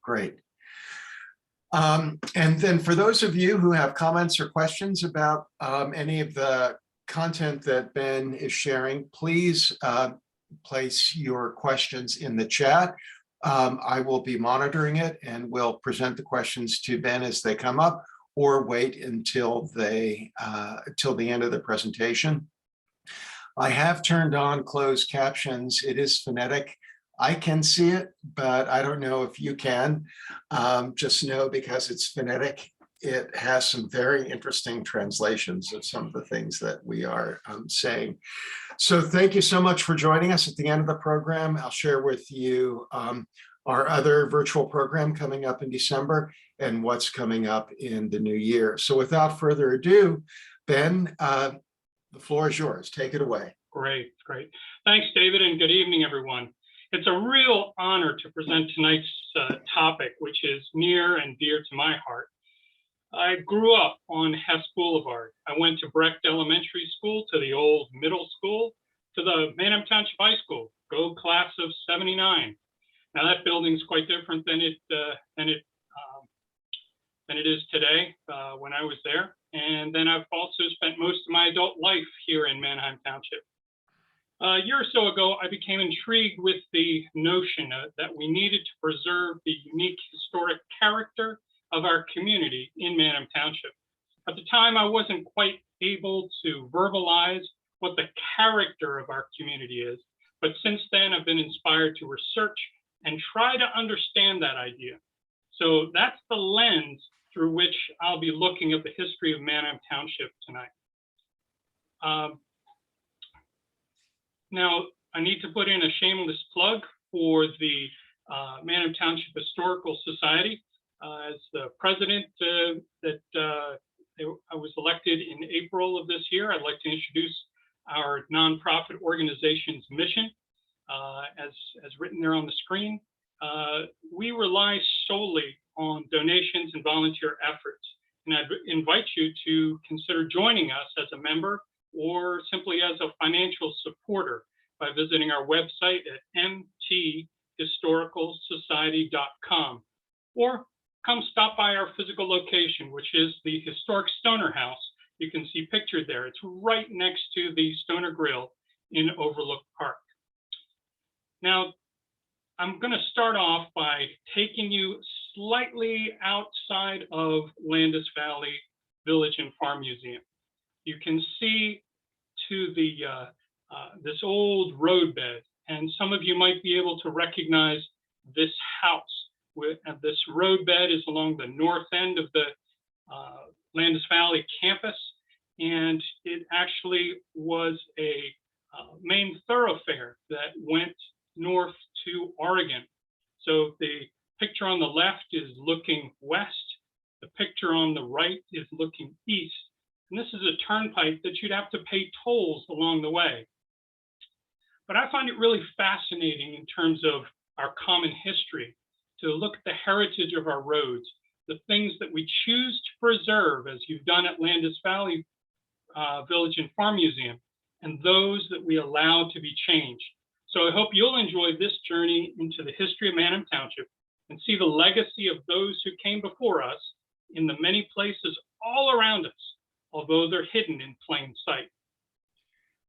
Great. And then for those of you who have comments or questions about any of the content that Ben is sharing, please place your questions in the chat. I will be monitoring it and will present the questions to Ben as they come up, or wait until the end of the presentation. I have turned on closed captions. It is phonetic. I can see it, but I don't know if you can. Just know because it's phonetic, it has some very interesting translations of some of the things that we are saying. So thank you so much for joining us. At the end of the program, I'll share with you our other virtual program coming up in December and what's coming up in the new year. So without further ado, Ben, the floor is yours. Take it away. Great. Thanks, David, and good evening, everyone. It's a real honor to present tonight's topic, which is near and dear to my heart. I grew up on Hess Boulevard. I went to Brecht Elementary School, to the old middle school, to the Manheim Township High School, go class of '79. Now that building's quite different than it is today when I was there. And then I've also spent most of my adult life here in Manheim Township. A year or so ago, I became intrigued with the notion that we needed to preserve the unique historic character of our community in Manheim Township. At the time, I wasn't quite able to verbalize what the character of our community is, but since then, I've been inspired to research and try to understand that idea. So that's the lens through which I'll be looking at the history of Manheim Township tonight. Now, I need to put in a shameless plug for the Manheim Township Historical Society. As the president I was elected in April of this year, I'd like to introduce our nonprofit organization's mission, as written there on the screen. We rely solely on donations and volunteer efforts, and I'd invite you to consider joining us as a member or simply as a financial supporter by visiting our website at mthistoricalsociety.com, or come stop by our physical location, which is the historic Stoner House. You can see pictured there. It's right next to the Stoner Grill in Overlook Park. Now, I'm going to start off by taking you slightly outside of Landis Valley Village and Farm Museum. You can see to the this old roadbed, and some of you might be able to recognize this house. This roadbed is along the north end of the Landis Valley campus, and it actually was a main thoroughfare that went north to Oregon. So the picture on the left is looking west. The picture on the right is looking east. And this is a turnpike that you'd have to pay tolls along the way. But I find it really fascinating in terms of our common history to look at the heritage of our roads, the things that we choose to preserve, as you've done at Landis Valley Village and Farm Museum, and those that we allow to be changed. So I hope you'll enjoy this journey into the history of Manheim Township and see the legacy of those who came before us in the many places all around us, although they're hidden in plain sight.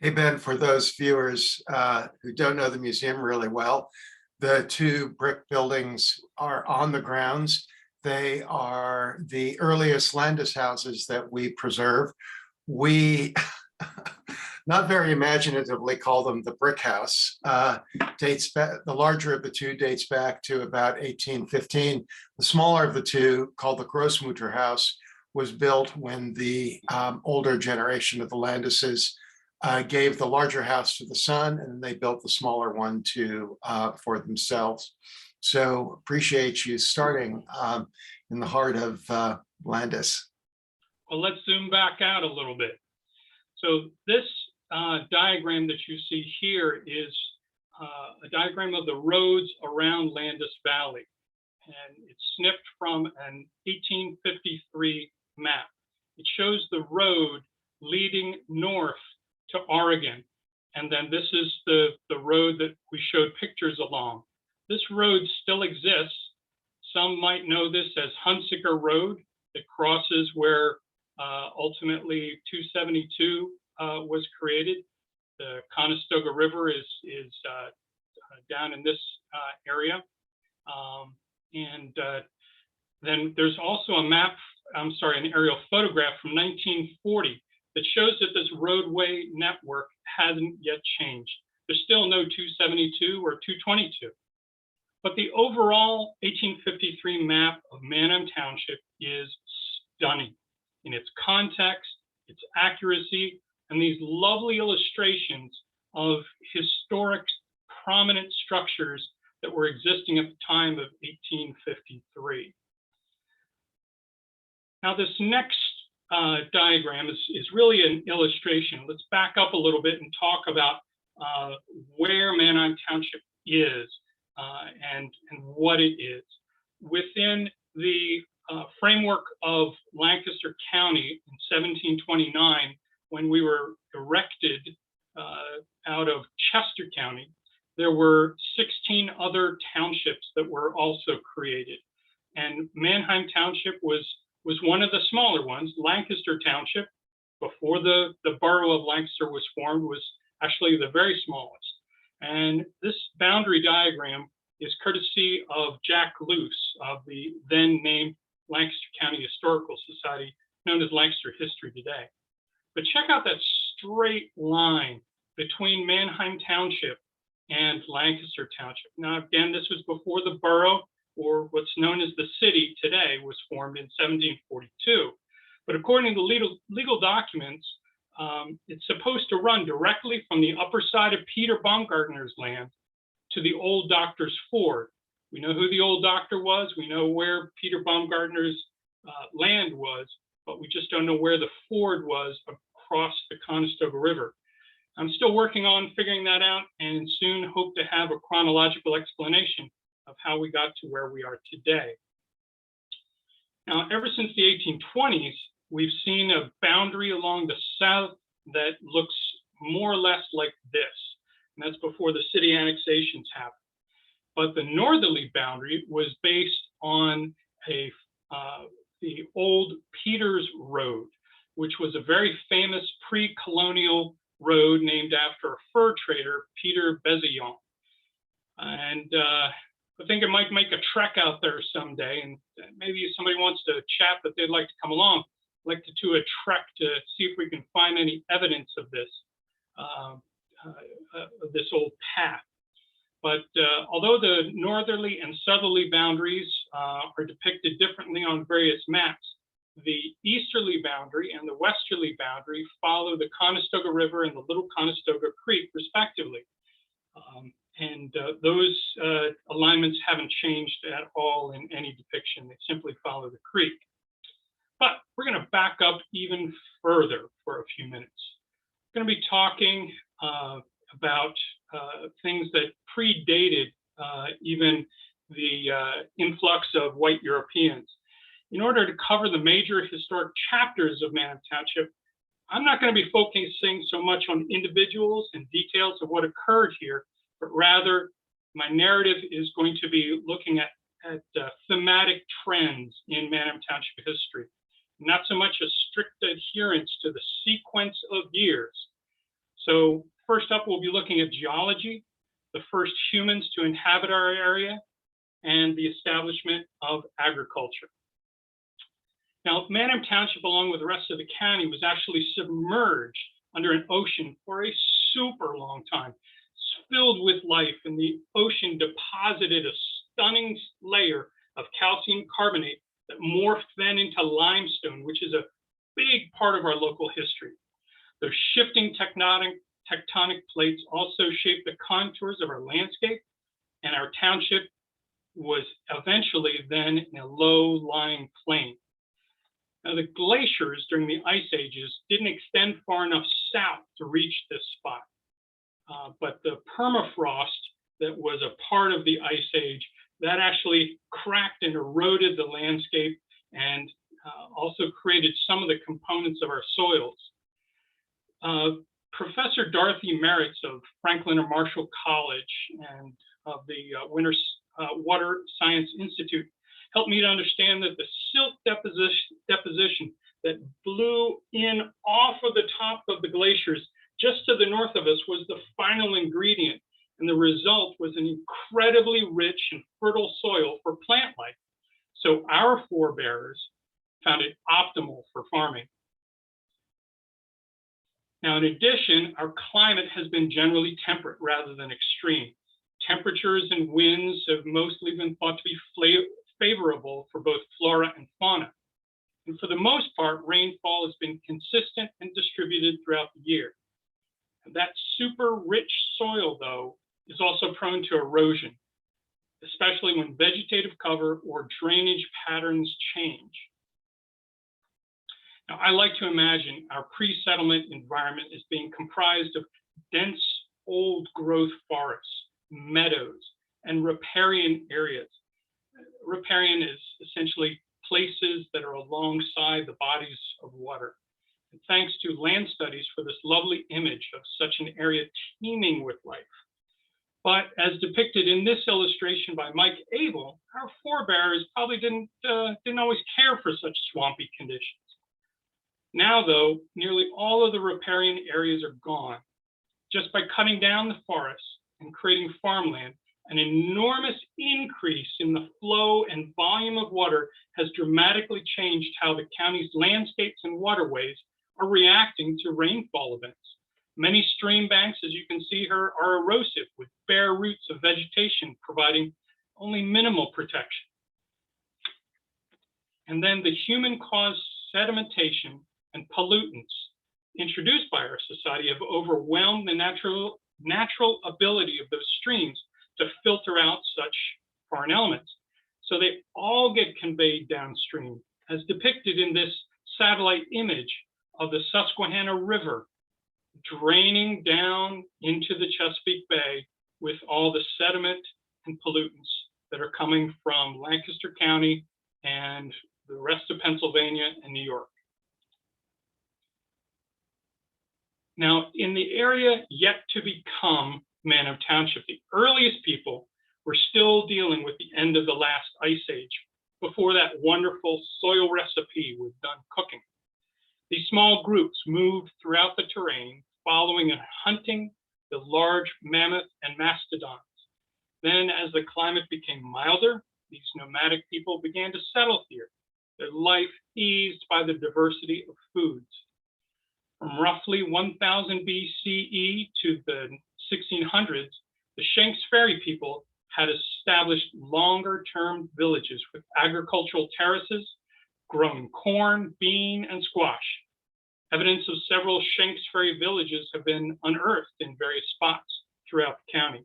Hey, Ben, for those viewers who don't know the museum really well, the two brick buildings are on the grounds. They are the earliest Landis houses that we preserve. We, not very imaginatively, call them the brick house. Dates back, the larger of the two dates back to about 1815. The smaller of the two, called the Grossmutter house, was built when the older generation of the Landises gave the larger house to the son, and they built the smaller one for themselves. So appreciate you starting in the heart of Landis. Well, let's zoom back out a little bit. So this diagram that you see here is a diagram of the roads around Landis Valley, and it's snipped from an 1853 map. It shows the road leading north to Oregon, and then this is the road that we showed pictures along. This road still exists, Some might know this as Hunsicker Road. It crosses where ultimately 272 was created. The Conestoga River is down in this area. Then there's also an aerial photograph from 1940 that shows that this roadway network hasn't yet changed. There's still no 272 or 222. But the overall 1853 map of Manheim Township is stunning in its context, its accuracy, and these lovely illustrations of historic prominent structures that were existing at the time of 1853. Now, this next diagram is really an illustration. Let's back up a little bit and talk about where Manheim Township is and what it is. Within the framework of Lancaster County in 1729, when we were erected out of Chester County, there were 16 other townships that were also created. And Manheim Township was one of the smaller ones. Lancaster Township, before the borough of Lancaster was formed, was actually the very smallest. And this boundary diagram is courtesy of Jack Luce of the then named Lancaster County Historical Society, known as Lancaster History today. But check out that straight line between Manheim Township and Lancaster Township. Now, again, this was before the borough, or what's known as the city today, was formed in 1742. But according to legal documents, it's supposed to run directly from the upper side of Peter Baumgartner's land to the old doctor's ford. We know who the old doctor was. We know where Peter Baumgartner's land was, but we just don't know where the ford was across the Conestoga River. I'm still working on figuring that out, and soon hope to have a chronological explanation of how we got to where we are today. Now, ever since the 1820s, we've seen a boundary along the south that looks more or less like this, and that's before the city annexations happened. But the northerly boundary was based on the old Peters Road, which was a very famous pre-colonial road named after a fur trader, Peter Bezillon. And I think it might make a trek out there someday, and maybe if somebody wants to chat that they'd like to come along, I'd like to do a trek to see if we can find any evidence of this old path. But although the northerly and southerly boundaries are depicted differently on various maps, the easterly boundary and the westerly boundary follow the Conestoga River and the Little Conestoga Creek, respectively. Those alignments haven't changed at all in any depiction. They simply follow the creek. But we're going to back up even further for a few minutes. We're going to be talking about things that predated even the influx of white Europeans. In order to cover the major historic chapters of Manheim Township, I'm not going to be focusing so much on individuals and details of what occurred here, but rather my narrative is going to be looking at thematic trends in Manheim Township history, not so much a strict adherence to the sequence of years. So first up, we'll be looking at geology, the first humans to inhabit our area, and the establishment of agriculture. Now, Manheim Township, along with the rest of the county, was actually submerged under an ocean for a super long time. It's filled with life, and the ocean deposited a stunning layer of calcium carbonate that morphed then into limestone, which is a big part of our local history. Those shifting tectonic plates also shaped the contours of our landscape, and our township was eventually then in a low-lying plain. Now, the glaciers during the ice ages didn't extend far enough south to reach this spot, but the permafrost that was a part of the ice age, that actually cracked and eroded the landscape and also created some of the components of our soils. Professor Dorothy Merritts of Franklin and Marshall College and of the Water Science Institute helped me to understand that the silt deposition that blew in off of the top of the glaciers just to the north of us was the final ingredient, and the result was an incredibly rich and fertile soil for plant life. So our forebears found it optimal for farming. Now, in addition, our climate has been generally temperate rather than extreme. Temperatures and winds have mostly been thought to be favorable for both flora and fauna. And for the most part, rainfall has been consistent and distributed throughout the year. And that super rich soil, though, is also prone to erosion, especially when vegetative cover or drainage patterns change. Now, I like to imagine our pre-settlement environment as being comprised of dense old growth forests, meadows, and riparian areas. Riparian is essentially places that are alongside the bodies of water. And thanks to land studies for this lovely image of such an area teeming with life. But as depicted in this illustration by Mike Abel, our forebears probably didn't always care for such swampy conditions. Now, though, nearly all of the riparian areas are gone. Just by cutting down the forests and creating farmland, an enormous increase in the flow and volume of water has dramatically changed how the county's landscapes and waterways are reacting to rainfall events. Many stream banks, as you can see here, are erosive with bare roots of vegetation providing only minimal protection. And then the human-caused sedimentation and pollutants introduced by our society have overwhelmed the natural ability of those streams to filter out such foreign elements. So they all get conveyed downstream, as depicted in this satellite image of the Susquehanna River draining down into the Chesapeake Bay with all the sediment and pollutants that are coming from Lancaster County and the rest of Pennsylvania and New York. Now, in the area yet to become Manheim Township, the earliest people were still dealing with the end of the last ice age before that wonderful soil recipe was done cooking. These small groups moved throughout the terrain, following and hunting the large mammoth and mastodons. Then, as the climate became milder, these nomadic people began to settle here, their life eased by the diversity of foods. From roughly 1000 BCE to the 1600s, the Shanks Ferry people had established longer-term villages with agricultural terraces, growing corn, bean, and squash. Evidence of several Shanks Ferry villages have been unearthed in various spots throughout the county.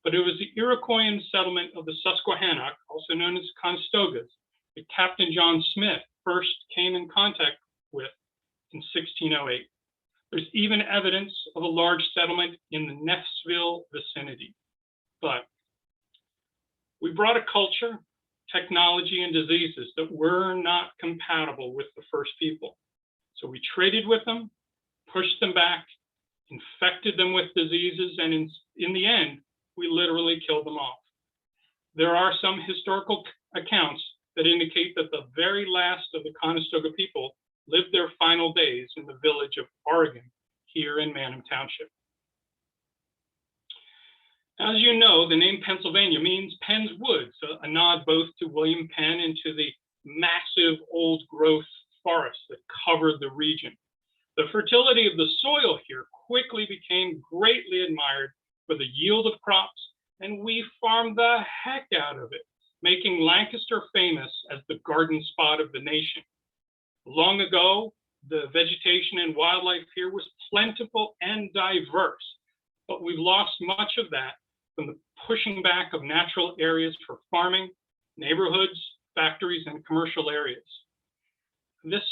But it was the Iroquoian settlement of the Susquehannock, also known as Conestogas, that Captain John Smith first came in contact with in 1608. There's even evidence of a large settlement in the Neffsville vicinity. But we brought a culture, technology, and diseases that were not compatible with the first people. So we traded with them, pushed them back, infected them with diseases, and in the end, we literally killed them off. There are some historical accounts that indicate that the very last of the Conestoga people lived their final days in the village of Oregon, here in Manheim Township. As you know, the name Pennsylvania means Penn's Woods, a nod both to William Penn and to the massive old growth forests that covered the region. The fertility of the soil here quickly became greatly admired for the yield of crops, and we farmed the heck out of it, making Lancaster famous as the garden spot of the nation. Long ago, the vegetation and wildlife here was plentiful and diverse, but we've lost much of that from the pushing back of natural areas for farming, neighborhoods, factories, and commercial areas. This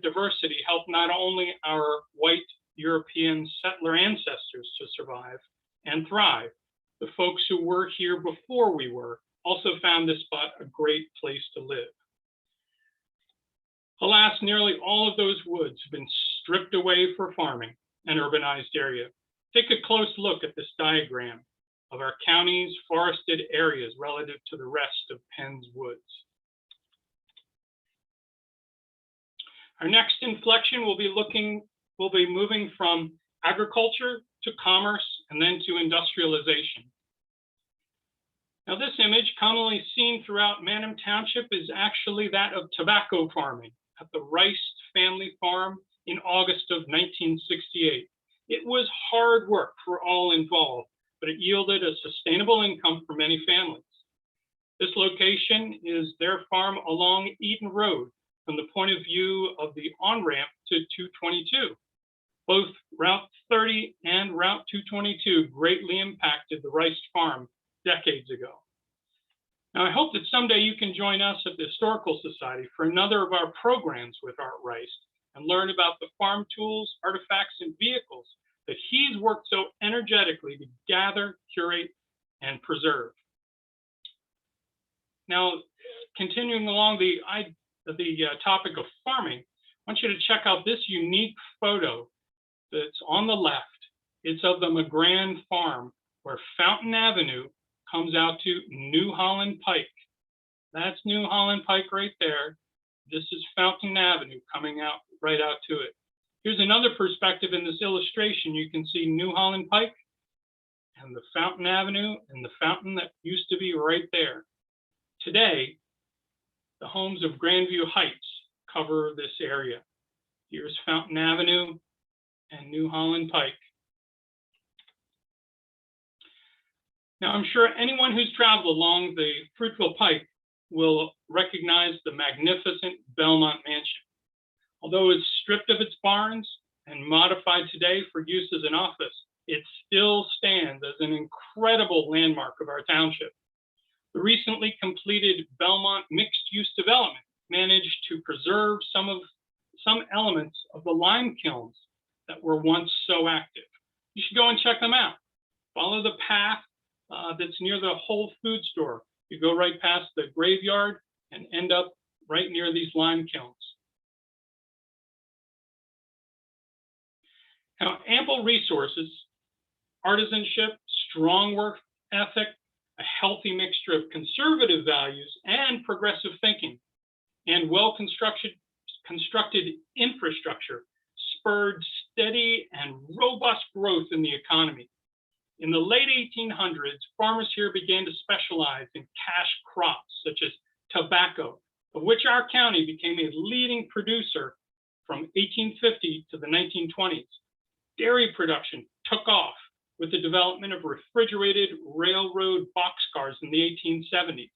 diversity helped not only our white European settler ancestors to survive and thrive, the folks who were here before we were also found this spot a great place to live. Alas, nearly all of those woods have been stripped away for farming and urbanized area. Take a close look at this diagram of our county's forested areas relative to the rest of Penn's Woods. Our next inflection will be moving from agriculture to commerce and then to industrialization. Now, this image, commonly seen throughout Manheim Township, is actually that of tobacco farming at the Rice family farm in August of 1968. It was hard work for all involved, but it yielded a sustainable income for many families. This location is their farm along Eden Road from the point of view of the on-ramp to 222. Both Route 30 and Route 222 greatly impacted the Rice farm decades ago. Now, I hope that someday you can join us at the Historical Society for another of our programs with Art Rice and learn about the farm tools, artifacts, and vehicles that he's worked so energetically to gather, curate, and preserve. Now, continuing along the topic of farming, I want you to check out this unique photo that's on the left. It's of the McGran farm, where Fountain Avenue comes out to New Holland Pike. That's New Holland Pike right there. This is Fountain Avenue coming out right out to it. Here's another perspective in this illustration. You can see New Holland Pike and the Fountain Avenue and the fountain that used to be right there. Today, the homes of Grandview Heights cover this area. Here's Fountain Avenue and New Holland Pike. Now, I'm sure anyone who's traveled along the Fruitville Pike will recognize the magnificent Belmont Mansion. Although it's stripped of its barns and modified today for use as an office, it still stands as an incredible landmark of our township. The recently completed Belmont mixed-use development managed to preserve some elements of the lime kilns that were once so active. You should go and check them out. Follow the path that's near the Whole Food store. You go right past the graveyard and end up right near these lime kilns. Now, ample resources, artisanship, strong work ethic, a healthy mixture of conservative values and progressive thinking, and well-constructed infrastructure spurred steady and robust growth in the economy. In the late 1800s, farmers here began to specialize in cash crops such as tobacco, of which our county became a leading producer from 1850 to the 1920s. Dairy production took off with the development of refrigerated railroad boxcars in the 1870s.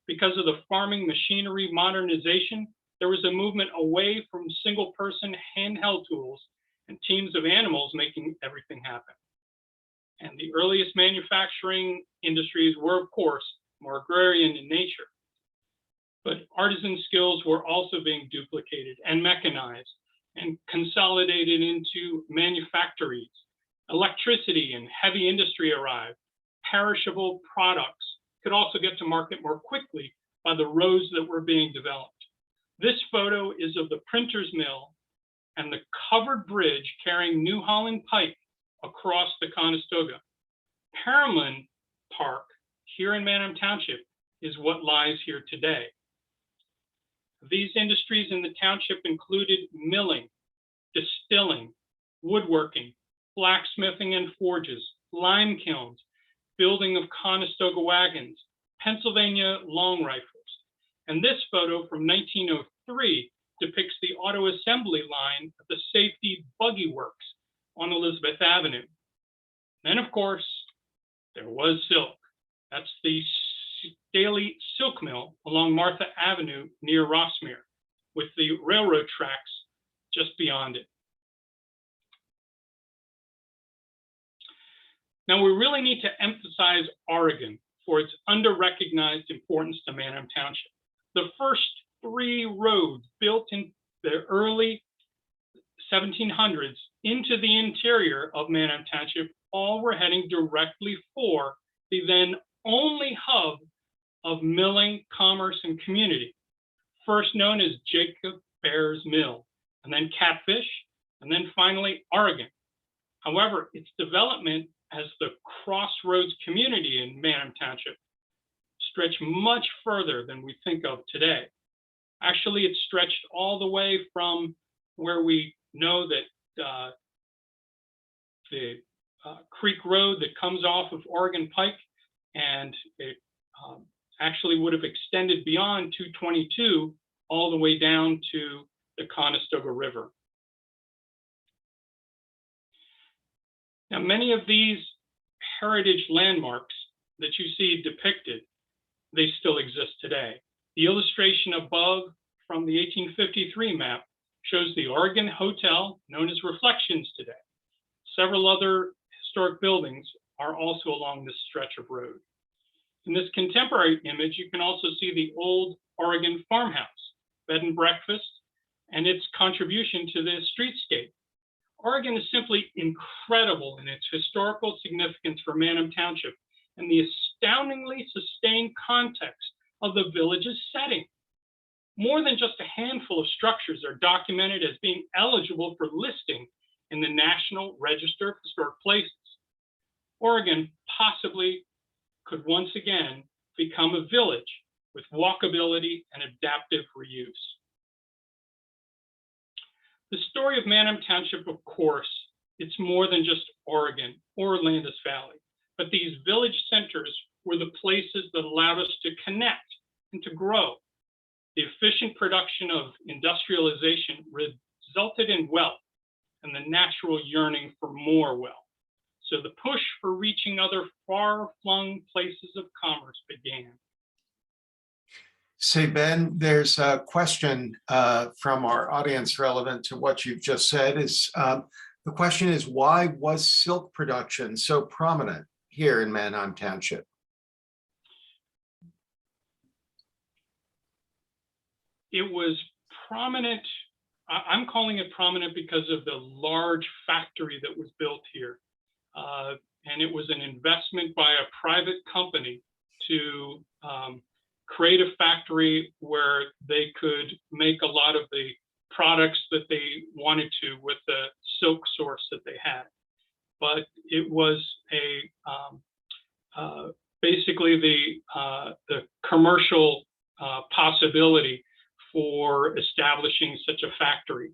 Because of the farming machinery modernization, there was a movement away from single-person handheld tools and teams of animals making everything happen. And the earliest manufacturing industries were, of course, more agrarian in nature. But artisan skills were also being duplicated and mechanized and consolidated into manufactories. Electricity and heavy industry arrived. Perishable products could also get to market more quickly by the roads that were being developed. This photo is of the printer's mill and the covered bridge carrying New Holland Pike across the Conestoga. Perriman Park here in Manheim Township is what lies here today. These industries in the township included milling, distilling, woodworking, blacksmithing and forges, lime kilns, building of Conestoga wagons, Pennsylvania long rifles. And this photo from 1903 depicts the auto assembly line at the Safety Buggy Works on Elizabeth Avenue. Then, of course, there was silk. That's the Staley Silk Mill along Martha Avenue near Rossmere, with the railroad tracks just beyond it. Now, we really need to emphasize Oregon for its under-recognized importance to Manheim Township. The first 3 roads built in the early 1700s into the interior of Manheim Township all were heading directly for the then only hub of milling, commerce, and community, first known as Jacob Bear's Mill, and then Catfish, and then finally Oregon. However, its development as the Crossroads community in Manheim Township stretched much further than we think of today. Actually, it stretched all the way from where we know that the Creek Road that comes off of Oregon Pike, and it actually would have extended beyond 222 all the way down to the Conestoga River. Now, many of these heritage landmarks that you see depicted, they still exist today. The illustration above from the 1853 map shows the Oregon Hotel, known as Reflections today. Several other historic buildings are also along this stretch of road. In this contemporary image, you can also see the old Oregon farmhouse, bed and breakfast, and its contribution to the streetscape. Oregon is simply incredible in its historical significance for Manheim Township and the astoundingly sustained context of the village's setting. More than just a handful of structures are documented as being eligible for listing in the National Register of Historic Places. Oregon possibly could once again become a village with walkability and adaptive reuse. The story of Manheim Township, of course, it's more than just Oregon or Landis Valley, but these village centers were the places that allowed us to connect and to grow. The efficient production of industrialization resulted in wealth and the natural yearning for more wealth. So the push for reaching other far-flung places of commerce began. Say, Ben, there's a question from our audience relevant to what you've just said. The question is, why was silk production so prominent here in Manheim Township? It was prominent. I'm calling it prominent because of the large factory that was built here. And it was an investment by a private company to create a factory where they could make a lot of the products that they wanted to with the silk source that they had. But it was basically the commercial possibility for establishing such a factory.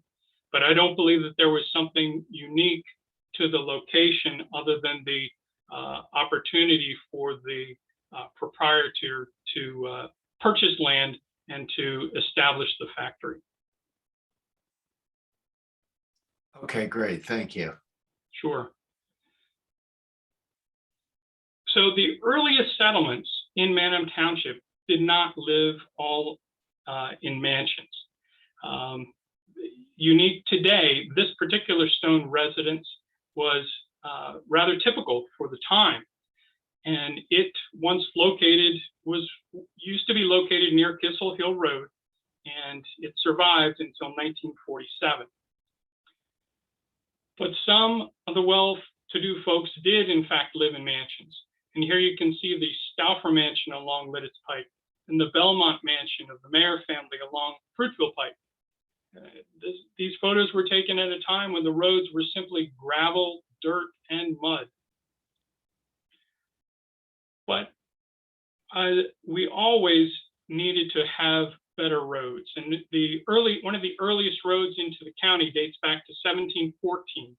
But I don't believe that there was something unique to the location other than the opportunity for the proprietor to purchase land and to establish the factory. Okay, great. Thank you. Sure. So the earliest settlements in Manheim Township did not live all in mansions. Unique today, this particular stone residence was rather typical for the time. And it, once located, used to be located near Kissel Hill Road, and it survived until 1947. But some of the well-to-do folks did, in fact, live in mansions. And here you can see the Stauffer Mansion along Lidditz Pike and the Belmont Mansion of the Mayer family along Fruitville Pike. These photos were taken at a time when the roads were simply gravel, dirt, and mud. But we always needed to have better roads. And one of the earliest roads into the county dates back to 1714.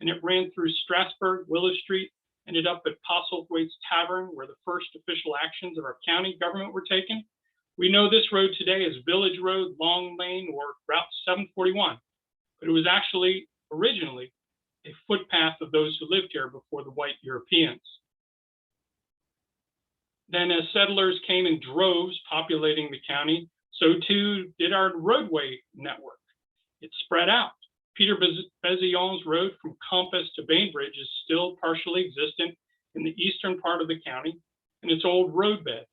And it ran through Strasburg, Willow Street, ended up at Postlethwaite's Tavern, where the first official actions of our county government were taken. We know this road today as Village Road, Long Lane, or Route 741. But it was actually originally a footpath of those who lived here before the white Europeans. Then as settlers came in droves populating the county, so too did our roadway network. It spread out. Peter Bezillon's road from Compass to Bainbridge is still partially existent in the eastern part of the county in its old roadbed,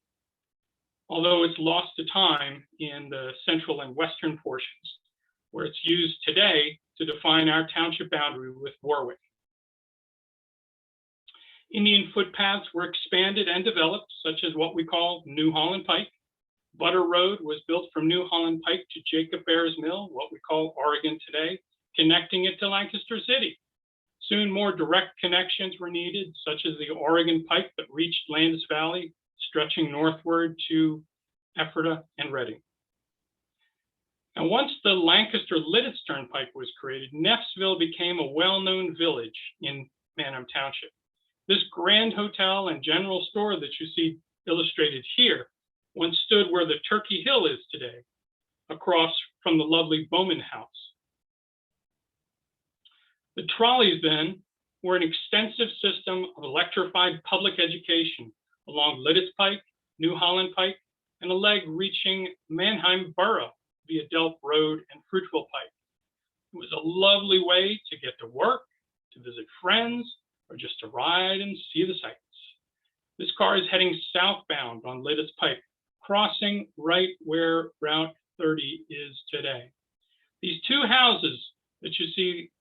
although it's lost to time in the central and western portions, where it's used today to define our township boundary with Warwick. Indian footpaths were expanded and developed, such as what we call New Holland Pike. Butter Road was built from New Holland Pike to Jacob Bear's Mill, what we call Oregon today, connecting it to Lancaster City. Soon more direct connections were needed, such as the Oregon Pike that reached Landis Valley, stretching northward to Ephrata and Reading. Now, once the Lancaster-Lititz Turnpike was created, Neffsville became a well-known village in Manheim Township. This grand hotel and general store that you see illustrated here once stood where the Turkey Hill is today, across from the lovely Bowman House. The trolleys then were an extensive system of electrified public education along Lititz Pike, New Holland Pike, and a leg reaching Manheim Borough via Delp Road and Fruitville Pike. It was a lovely way to get to work, to visit friends, or just to ride and see the sights. This car is heading southbound on Lititz Pike, crossing right where Route 30 is today. These two houses that you see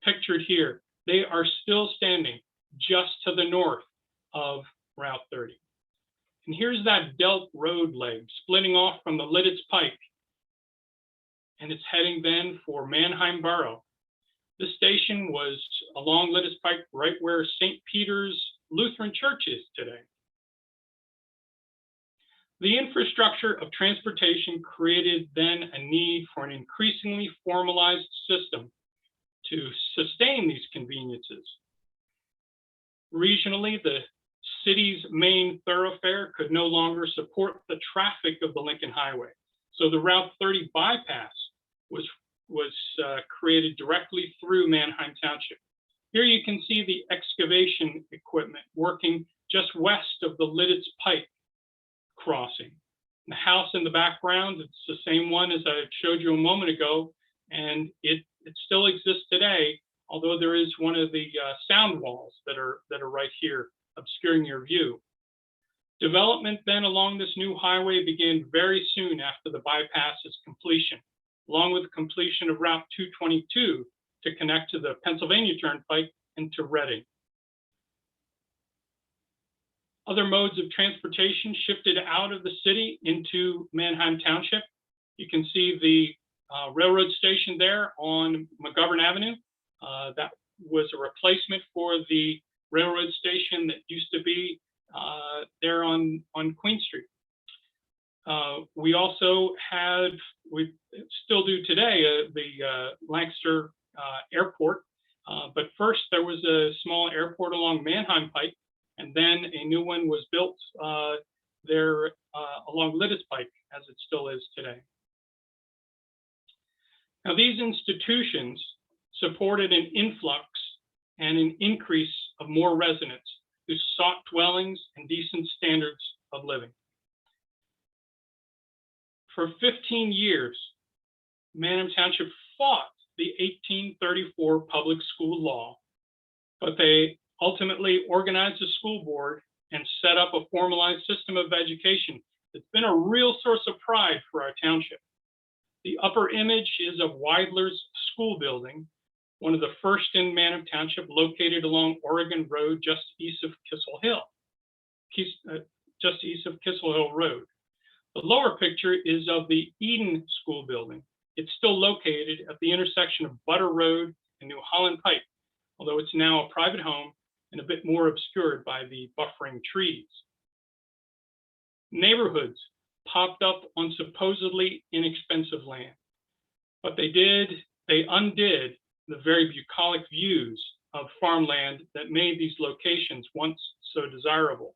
pictured here, they are still standing just to the north of Route 30. And here's that Delp Road leg splitting off from the Lititz Pike. And it's heading then for Manheim Borough. This station was along Lititz Pike, right where St. Peter's Lutheran Church is today. The infrastructure of transportation created then a need for an increasingly formalized system to sustain these conveniences. Regionally, the city's main thoroughfare could no longer support the traffic of the Lincoln Highway. So the Route 30 bypass was created directly through Manheim Township. Here you can see the excavation equipment working just west of the Lititz Pike crossing. The house in the background, it's the same one as I showed you a moment ago, and it still exists today, although there is one of the sound walls that are right here obscuring your view. Development then along this new highway began very soon after the bypass's completion, along with the completion of Route 222 to connect to the Pennsylvania Turnpike and to Reading. Other modes of transportation shifted out of the city into Manheim Township. You can see the railroad station there on McGovern Avenue. That was a replacement for the railroad station that used to be there on Queen Street. We also had, we still do today, the Lancaster Airport. But first there was a small airport along Manheim Pike, and then a new one was built there along Lititz Pike, as it still is today. Now, these institutions supported an influx and an increase of more residents who sought dwellings and decent standards of living. For 15 years, Manheim Township fought the 1834 public school law, but they ultimately organized a school board and set up a formalized system of education that's been a real source of pride for our township. The upper image is of Weidler's School Building, one of the first in Manheim Township, located along Oregon Road just east of Kissel Hill, just east of Kissel Hill Road. The lower picture is of the Eden School Building. It's still located at the intersection of Butter Road and New Holland Pike, although it's now a private home and a bit more obscured by the buffering trees. Neighborhoods popped up on supposedly inexpensive land, but they undid the very bucolic views of farmland that made these locations once so desirable.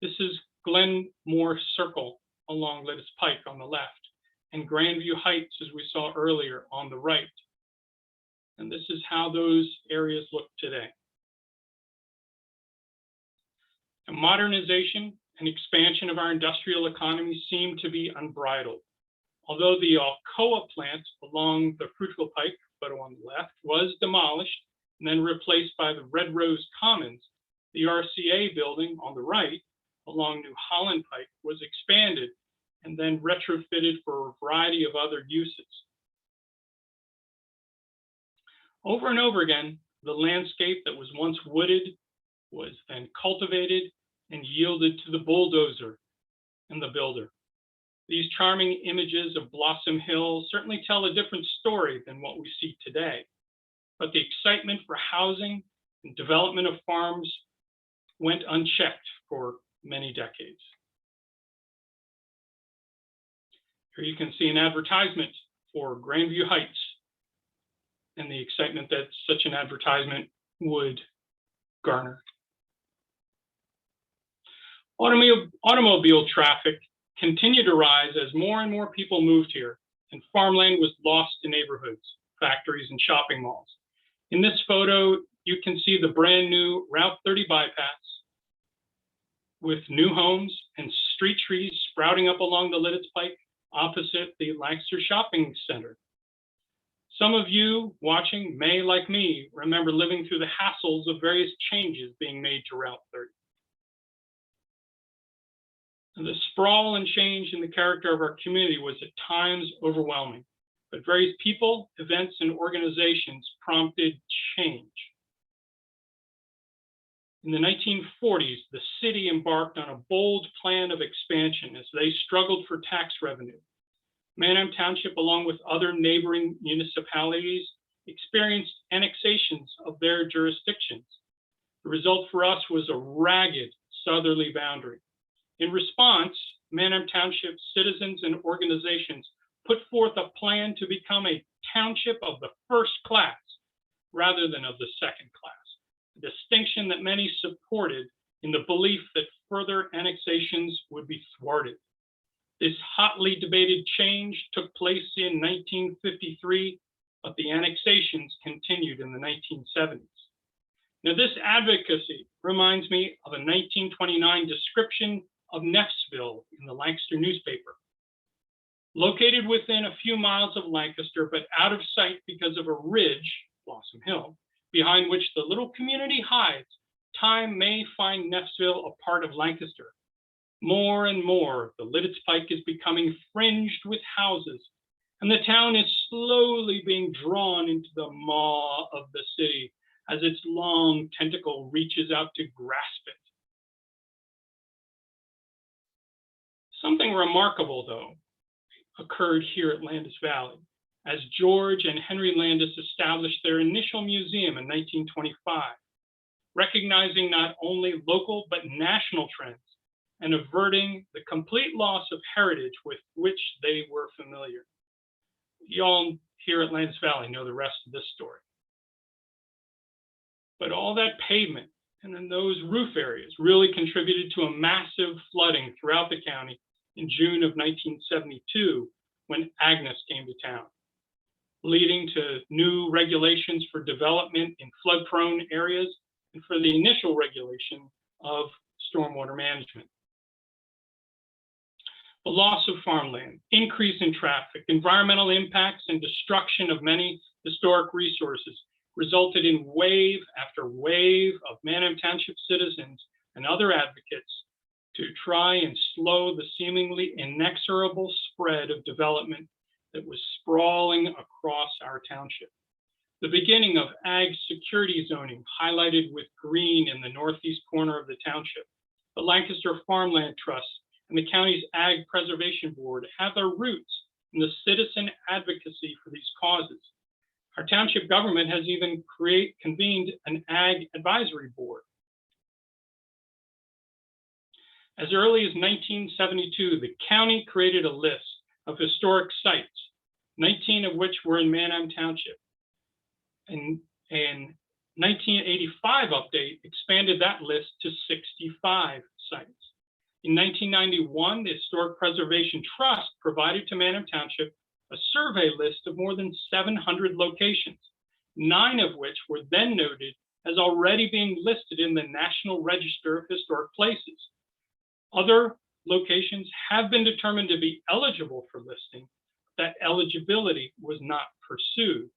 This is Glenmore Circle along Lititz Pike on the left, and Grandview Heights, as we saw earlier, on the right. And this is how those areas look today. And modernization and expansion of our industrial economy seem to be unbridled. Although the Alcoa plant along the Fruitville Pike, photo on the left, was demolished and then replaced by the Red Rose Commons, the RCA building on the right along New Holland Pike was expanded and then retrofitted for a variety of other uses. Over and over again, the landscape that was once wooded was then cultivated and yielded to the bulldozer and the builder. These charming images of Blossom Hill certainly tell a different story than what we see today. But the excitement for housing and development of farms went unchecked for many decades. Here you can see an advertisement for Grandview Heights and the excitement that such an advertisement would garner. Automobile traffic continued to rise as more and more people moved here, and farmland was lost to neighborhoods, factories, and shopping malls. In this photo, you can see the brand new Route 30 bypass with new homes and street trees sprouting up along the Lidditz Pike opposite the Lancaster Shopping Center. Some of you watching may, like me, remember living through the hassles of various changes being made to Route 30. The sprawl and change in the character of our community was at times overwhelming, but various people, events, and organizations prompted change. In the 1940s, the city embarked on a bold plan of expansion as they struggled for tax revenue. Manheim Township, along with other neighboring municipalities, experienced annexations of their jurisdictions. The result for us was a ragged southerly boundary. In response, Manheim Township citizens and organizations put forth a plan to become a township of the first class rather than of the second class, a distinction that many supported in the belief that further annexations would be thwarted. This hotly debated change took place in 1953, but the annexations continued in the 1970s. Now, this advocacy reminds me of a 1929 description of Neffsville in the Lancaster newspaper. Located within a few miles of Lancaster, but out of sight because of a ridge, Blossom Hill, behind which the little community hides, time may find Neffsville a part of Lancaster. More and more, the Lidditz Pike is becoming fringed with houses, and the town is slowly being drawn into the maw of the city as its long tentacle reaches out to grasp it. Something remarkable, though, occurred here at Landis Valley as George and Henry Landis established their initial museum in 1925, recognizing not only local but national trends and averting the complete loss of heritage with which they were familiar. You all here at Landis Valley know the rest of this story. But all that pavement and then those roof areas really contributed to a massive flooding throughout the county in June of 1972 when Agnes came to town, leading to new regulations for development in flood-prone areas and for the initial regulation of stormwater management. The loss of farmland, increase in traffic, environmental impacts, and destruction of many historic resources resulted in wave after wave of Manheim Township citizens and other advocates to try and slow the seemingly inexorable spread of development that was sprawling across our township. The beginning of ag security zoning, highlighted with green in the northeast corner of the township, the Lancaster Farmland Trust, and the county's Ag Preservation Board have their roots in the citizen advocacy for these causes. Our township government has even convened an Ag Advisory Board. As early as 1972, the county created a list of historic sites, 19 of which were in Manheim Township. And 1985 update expanded that list to 65 sites. In 1991, the Historic Preservation Trust provided to Manheim Township a survey list of more than 700 locations, 9 of which were then noted as already being listed in the National Register of Historic Places. Other locations have been determined to be eligible for listing. That eligibility was not pursued.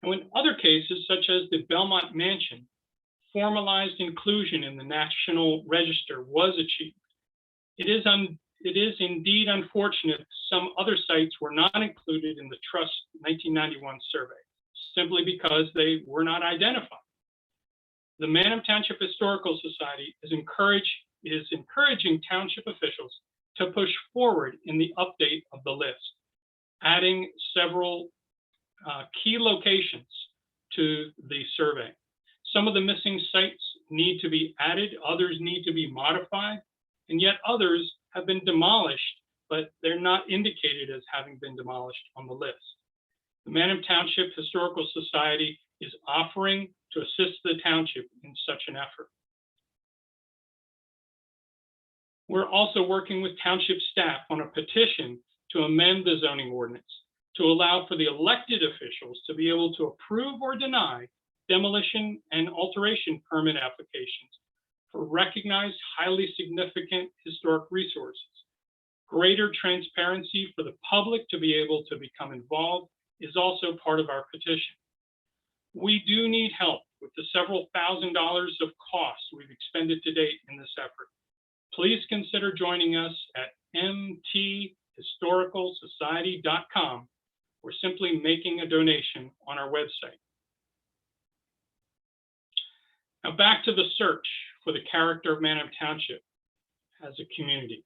And in other cases, such as the Belmont Mansion, formalized inclusion in the National Register was achieved. It is indeed unfortunate some other sites were not included in the Trust 1991 survey, simply because they were not identified. The Manheim Township Historical Society is encouraging township officials to push forward in the update of the list, adding several key locations to the survey. Some of the missing sites need to be added, others need to be modified, and yet others have been demolished, but they're not indicated as having been demolished on the list. The Manheim Township Historical Society is offering to assist the township in such an effort. We're also working with township staff on a petition to amend the zoning ordinance to allow for the elected officials to be able to approve or deny demolition and alteration permit applications for recognized highly significant historic resources. Greater transparency for the public to be able to become involved is also part of our petition. We do need help with the several $1,000s of costs we've expended to date in this effort. Please consider joining us at mthistoricalsociety.com or simply making a donation on our website. Now back to the search for the character of Manheim Township as a community.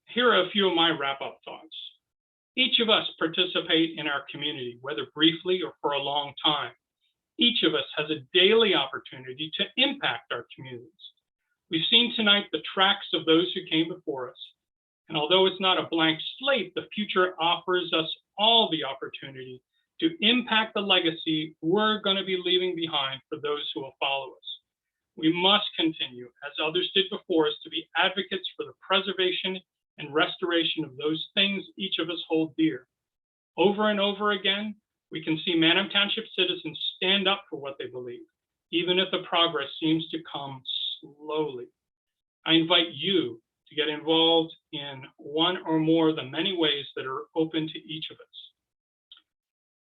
Here are a few of my wrap-up thoughts. Each of us participate in our community, whether briefly or for a long time. Each of us has a daily opportunity to impact our communities. We've seen tonight the tracks of those who came before us. And although it's not a blank slate, the future offers us all the opportunity to impact the legacy we're going to be leaving behind for those who will follow us. We must continue, as others did before us, to be advocates for the preservation and restoration of those things each of us hold dear. Over and over again, we can see Manheim Township citizens stand up for what they believe, even if the progress seems to come slowly. I invite you to get involved in one or more of the many ways that are open to each of us.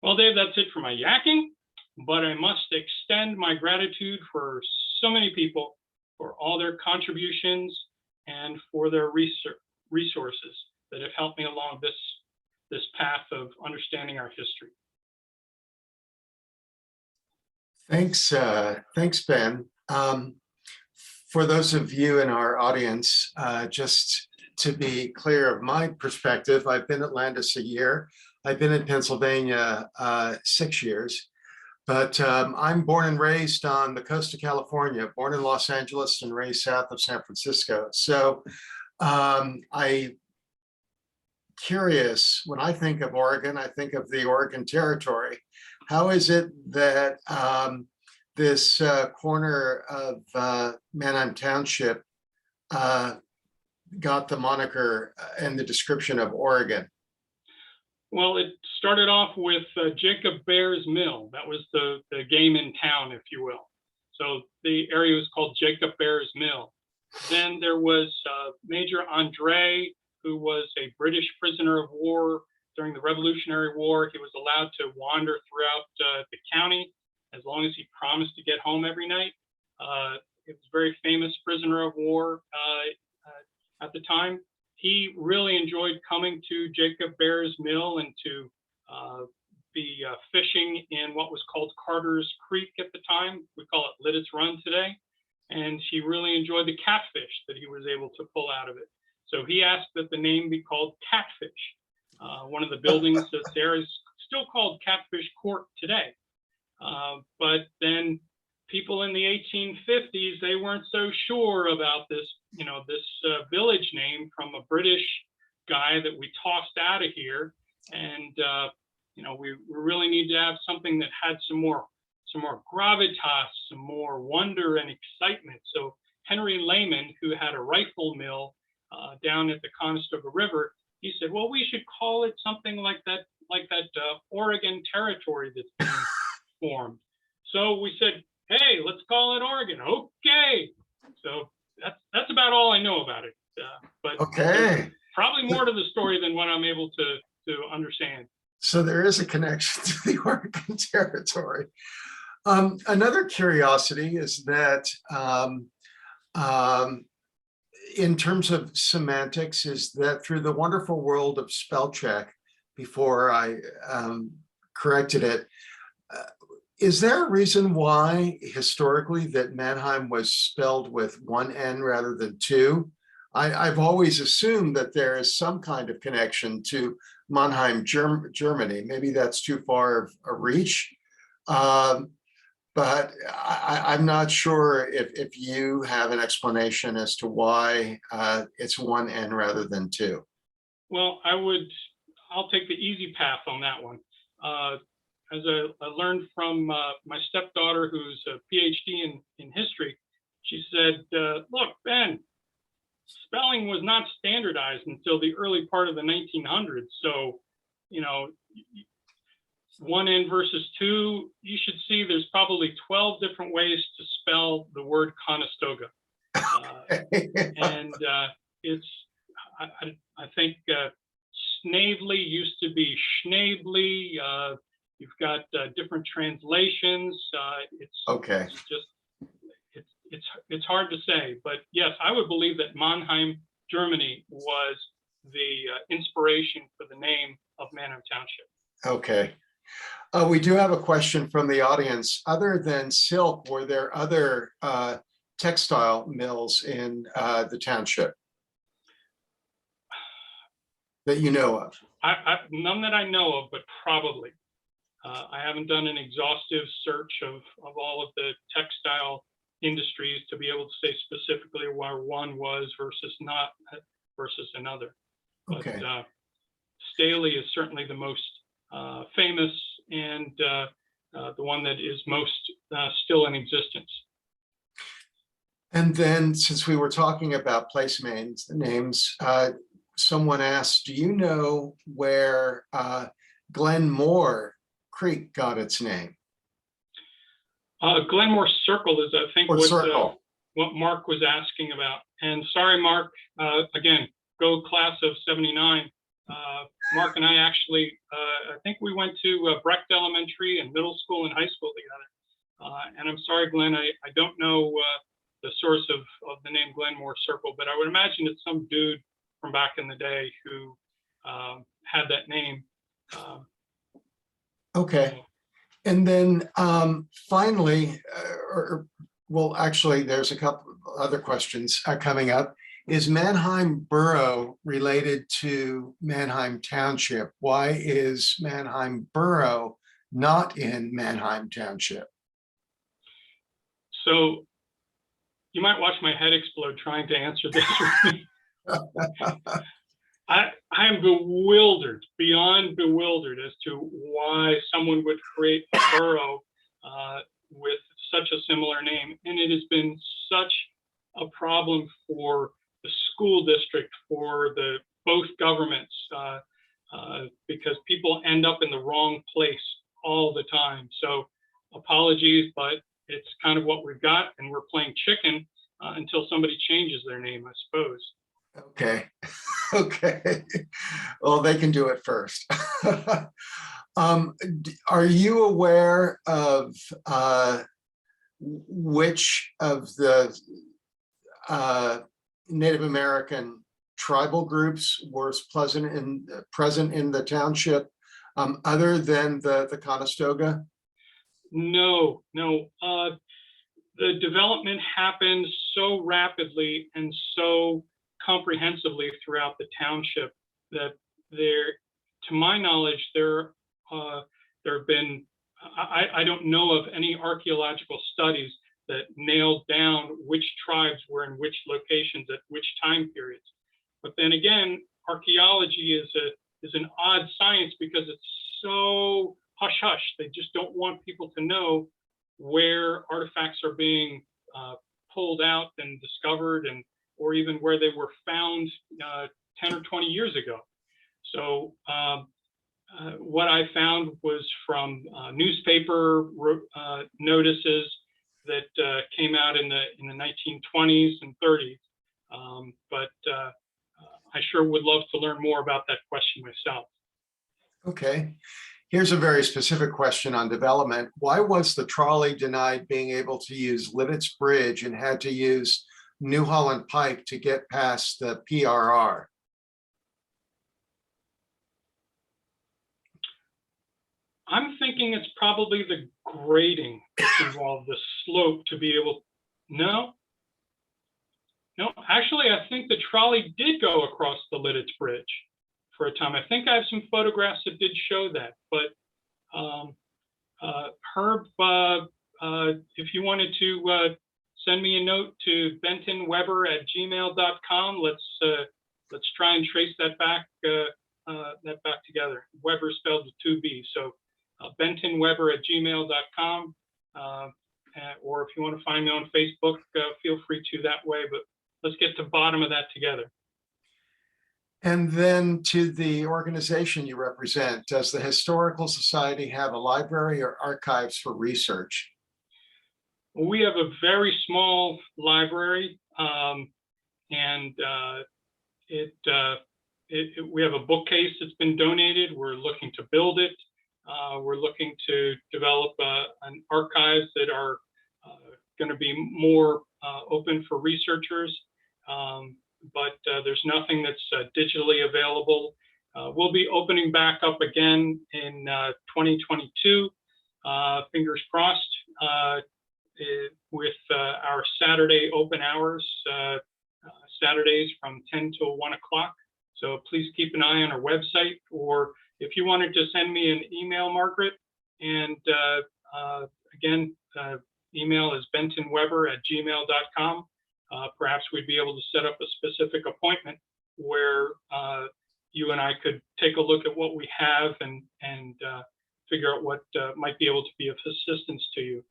Well, Dave, that's it for my yakking, but I must extend my gratitude for so many people for all their contributions and for their resources that have helped me along this path of understanding our history. Thanks, Ben. For those of you in our audience, just to be clear of my perspective, I've been at Landis a year. I've been in Pennsylvania 6 years, but I'm born and raised on the coast of California, born in Los Angeles and raised south of San Francisco. So I'm curious, when I think of Oregon, I think of the Oregon Territory. How is it that this corner of Manheim Township got the moniker and the description of Oregon? Well, it started off with Jacob Bear's Mill. That was the game in town, if you will. So the area was called Jacob Bear's Mill. Then there was Major Andre, who was a British prisoner of war during the Revolutionary War. He was allowed to wander throughout the county as long as he promised to get home every night. He was a very famous prisoner of war at the time. He really enjoyed coming to Jacob Bear's Mill and to be fishing in what was called Carter's Creek at the time. We call it Liddit's Run today. And he really enjoyed the catfish that he was able to pull out of it. So he asked that the name be called Catfish. One of the buildings that's there is still called Catfish Court today. But then people in the 1850s, they weren't so sure about this, this village name from a British guy that we tossed out of here. And, we really need to have something that had some more gravitas, some more wonder and excitement. So Henry Lehman, who had a rifle mill down at the Conestoga River, he said, well, we should call it something like that Oregon Territory that's being formed. So we said, hey, let's call it Oregon. Okay. So that's about all I know about it. But okay, probably more to the story than what I'm able to understand. So there is a connection to the Oregon Territory. Another curiosity is that in terms of semantics, is that through the wonderful world of spell check, before I corrected it, is there a reason why historically that Manheim was spelled with one N rather than two? I've always assumed that there is some kind of connection to Manheim, Germany. Maybe that's too far of a reach, But I'm not sure if you have an explanation as to why it's one N rather than two. Well, I'll take the easy path on that one. As I learned from my stepdaughter, who's a PhD in history, she said, look, Ben, spelling was not standardized until the early part of the 1900s. So, you know, one N versus two, you should see there's probably 12 different ways to spell the word Conestoga. And it's, I think Snavely used to be Schnabely. You've got different translations. Okay. It's just, it's hard to say, but yes, I would believe that Manheim, Germany was the inspiration for the name of Manheim Township. Okay. We do have a question from the audience. Other than silk, were there other textile mills in the township that you know of? None that I know of, but probably. I haven't done an exhaustive search of all of the textile industries to be able to say specifically where one was versus not versus another. But Okay. Staley is certainly the most famous and the one that is most still in existence. And then, since we were talking about place names, someone asked, do you know where Glenmore Creek got its name? Glenmore Circle is, I think, what Mark was asking about. And sorry, Mark, again, go class of '79. Mark and I actually, I think we went to Brecht Elementary and middle school and high school together. And I'm sorry, Glenn, I don't know the source of the name Glenmore Circle, but I would imagine it's some dude from back in the day who had that name. Okay. And then finally, well, actually, there's a couple other questions coming up. Is Manheim Borough related to Manheim Township? Why is Manheim Borough not in Manheim Township? So you might watch my head explode trying to answer this. I am bewildered, beyond bewildered, as to why someone would create a borough with such a similar name. And it has been such a problem for the school district, for both governments, because people end up in the wrong place all the time. So apologies, but it's kind of what we've got, and we're playing chicken until somebody changes their name, I suppose. Okay. Okay. Well, they can do it first. Are you aware of which of the Native American tribal groups were present in the township other than the Conestoga? No. The development happened so rapidly and so comprehensively throughout the township that to my knowledge, there have been, I don't know of any archaeological studies that nailed down which tribes were in which locations at which time periods. But then again, archaeology is an odd science because it's so hush hush. They just don't want people to know where artifacts are being pulled out and discovered, or even where they were found 10 or 20 years ago. So what I found was from newspaper notices that came out in the 1920s and 30s. But I sure would love to learn more about that question myself. Okay. Here's a very specific question on development. Why was the trolley denied being able to use Lidditz Bridge and had to use New Holland Pike to get past the PRR? I'm thinking it's probably the grading that's involved, the slope to be able. No, actually, I think the trolley did go across the Lidditz Bridge for a time. I think I have some photographs that did show that, but Herb, if you wanted to send me a note to bentonweber@gmail.com, let's try and trace that back together. Weber spelled with 2 B's. So bentonweber@gmail.com. Or if you want to find me on Facebook, feel free to that way. But let's get to the bottom of that together. And then to the organization you represent, does the Historical Society have a library or archives for research? We have a very small library, and we have a bookcase that's been donated. We're looking to build it. We're looking to develop an archives that are going to be more open for researchers, but there's nothing that's digitally available. We'll be opening back up again in 2022, fingers crossed, with our Saturday open hours, Saturdays from 10 till 1 o'clock. So please keep an eye on our website, or if you wanted to send me an email, Margaret, and again, email is bentonweber@gmail.com. Perhaps we'd be able to set up a specific appointment where you and I could take a look at what we have and figure out what might be able to be of assistance to you.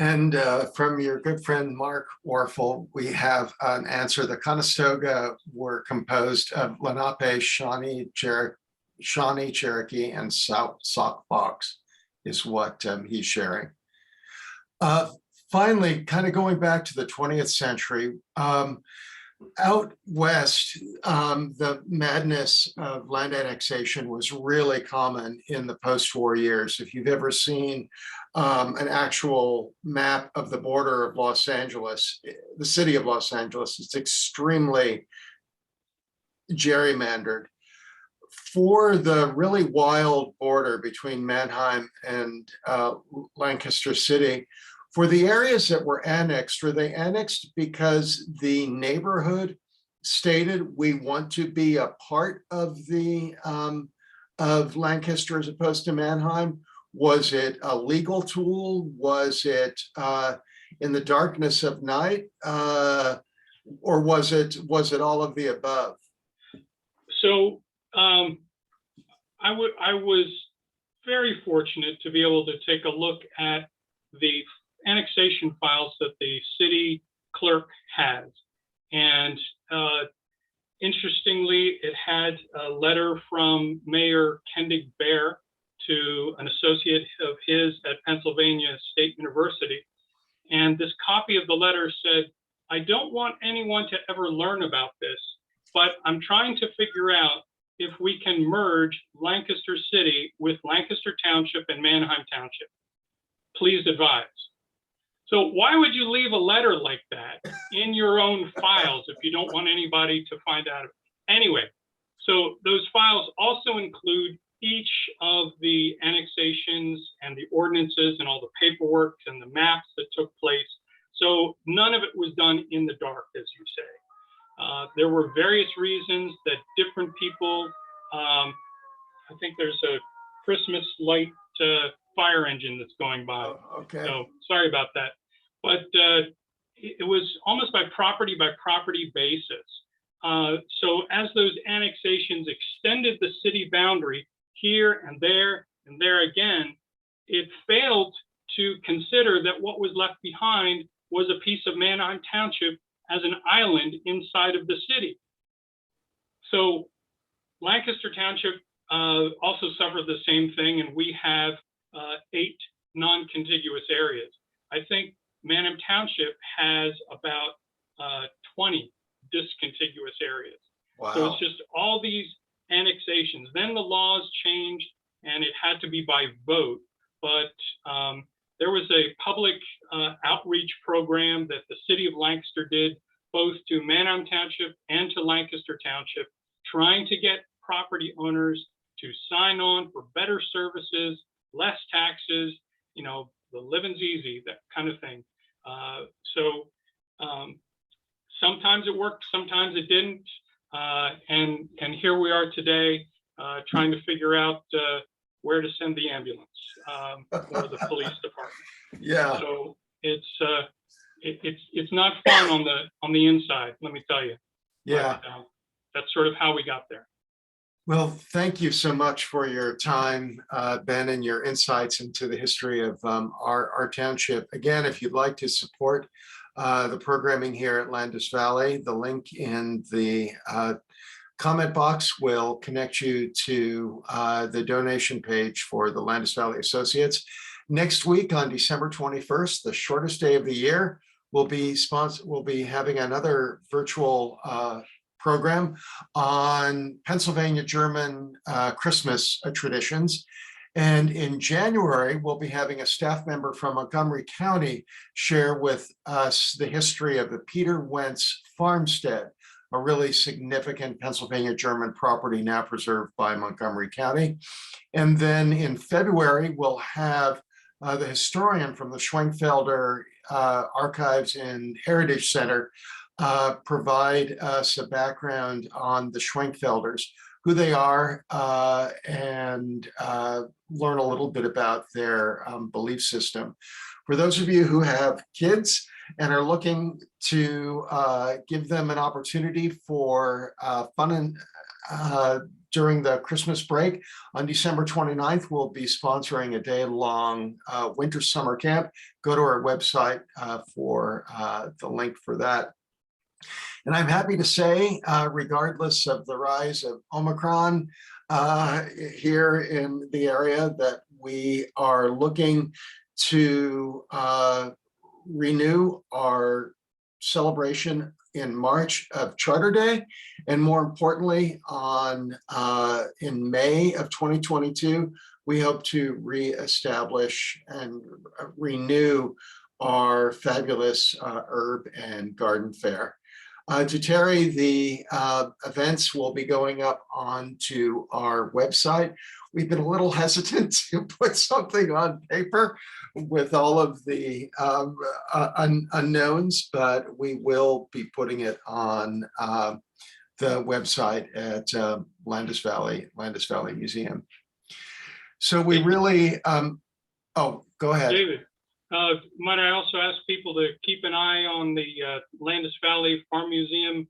And from your good friend, Mark Warfel, we have an answer. The Conestoga were composed of Lenape, Shawnee, Cherokee, and Sauk Fox is what he's sharing. Finally, kind of going back to the 20th century, out west, the madness of land annexation was really common in the post-war years. If you've ever seen an actual map of the border of Los Angeles, the city of Los Angeles, it's extremely gerrymandered. For the really wild border between Manheim and Lancaster City, for the areas that were annexed, were they annexed because the neighborhood stated we want to be a part of the of Lancaster as opposed to Manheim? Was it a legal tool? Was it in the darkness of night, or was it all of the above? So I was very fortunate to be able to take a look at the annexation files that the city clerk has. And interestingly, it had a letter from Mayor Kendig Bear to an associate of his at Pennsylvania State University. And this copy of the letter said, "I don't want anyone to ever learn about this, but I'm trying to figure out if we can merge Lancaster City with Lancaster Township and Manheim Township. Please advise." So why would you leave a letter like that in your own files if you don't want anybody to find out? Anyway, so those files also include each of the annexations and the ordinances and all the paperwork and the maps that took place. So none of it was done in the dark, as you say. There were various reasons that different people, I think there's a Christmas light fire engine that's going by. Oh, okay. So sorry about that. But it was almost by property basis. So as those annexations extended the city boundary here and there again, it failed to consider that what was left behind was a piece of Manheim Township as an island inside of the city. So Lancaster Township also suffered the same thing, and we have 8 non-contiguous areas. I think Manheim Township has about 20 discontiguous areas. Wow. So it's just all these annexations. Then the laws changed, and it had to be by vote. But there was a public outreach program that the city of Lancaster did, both to Manheim Township and to Lancaster Township, trying to get property owners to sign on for better services, less taxes, you know, the living's easy, that kind of thing. So sometimes it worked, sometimes it didn't. And here we are today trying to figure out where to send the ambulance or the police department. Yeah, So it's not fun on the inside, let me tell you. yeah. But, that's sort of how we got there. Well, thank you so much for your time, Ben, and your insights into the history of our township. Again, if you'd like to support the programming here at Landis Valley, the link in the comment box will connect you to the donation page for the Landis Valley Associates. Next week on December 21st, the shortest day of the year, we'll be having another virtual program on Pennsylvania German Christmas traditions. And in January, we'll be having a staff member from Montgomery County share with us the history of the Peter Wentz farmstead, a really significant Pennsylvania German property now preserved by Montgomery County. And then in February, we'll have the historian from the Schwenkfelder Archives and Heritage Center provide us a background on the Schwenkfelders, who they are, and learn a little bit about their belief system. For those of you who have kids and are looking to give them an opportunity for fun during the Christmas break, on December 29th, we'll be sponsoring a day-long winter summer camp. Go to our website for the link for that. And I'm happy to say, regardless of the rise of Omicron here in the area, that we are looking to renew our celebration in March of Charter Day, and more importantly, in May of 2022, we hope to reestablish and renew our fabulous herb and garden fair. To Terry, the events will be going up onto our website. We've been a little hesitant to put something on paper with all of the unknowns, but we will be putting it on the website at Landis Valley Museum. So we really, oh, go ahead. David, might I also ask people to keep an eye on the Landis Valley Farm Museum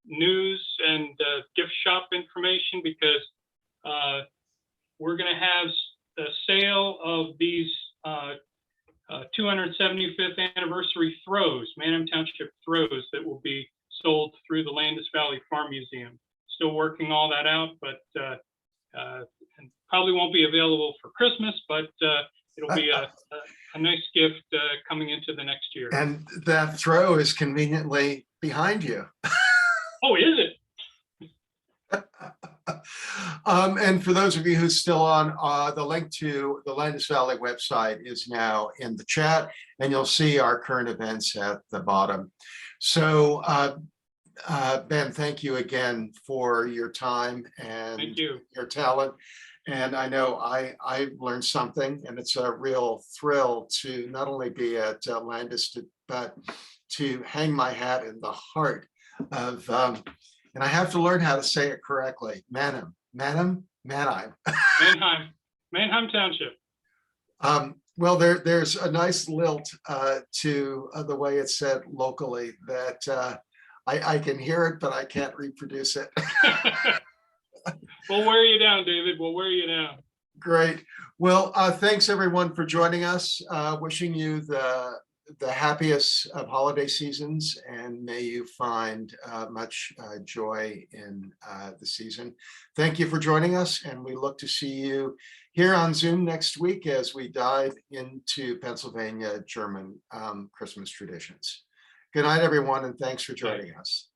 news and gift shop information, because we're going to have a sale of these 275th anniversary throws, Manheim Township throws, that will be sold through the Landis Valley Farm Museum. Still working all that out, but and probably won't be available for Christmas, but it'll be a nice gift coming into the next year. And that throw is conveniently behind you. Oh, is it? And for those of you who's still on, the link to the Landis Valley website is now in the chat, and you'll see our current events at the bottom. So, Ben, thank you again for your time and your talent. And I know I learned something, and it's a real thrill to not only be at Landis, but to hang my hat in the heart of, and I have to learn how to say it correctly, Manheim Township. Well, there's a nice lilt to the way it's said locally that I can hear it, but I can't reproduce it. We'll wear you down, David. We'll wear you down. Great. Well, thanks everyone for joining us. Wishing you the happiest of holiday seasons, and may you find much joy in the season. Thank you for joining us, and we look to see you here on Zoom next week as we dive into Pennsylvania German Christmas traditions. Good night, everyone, and thanks for joining us.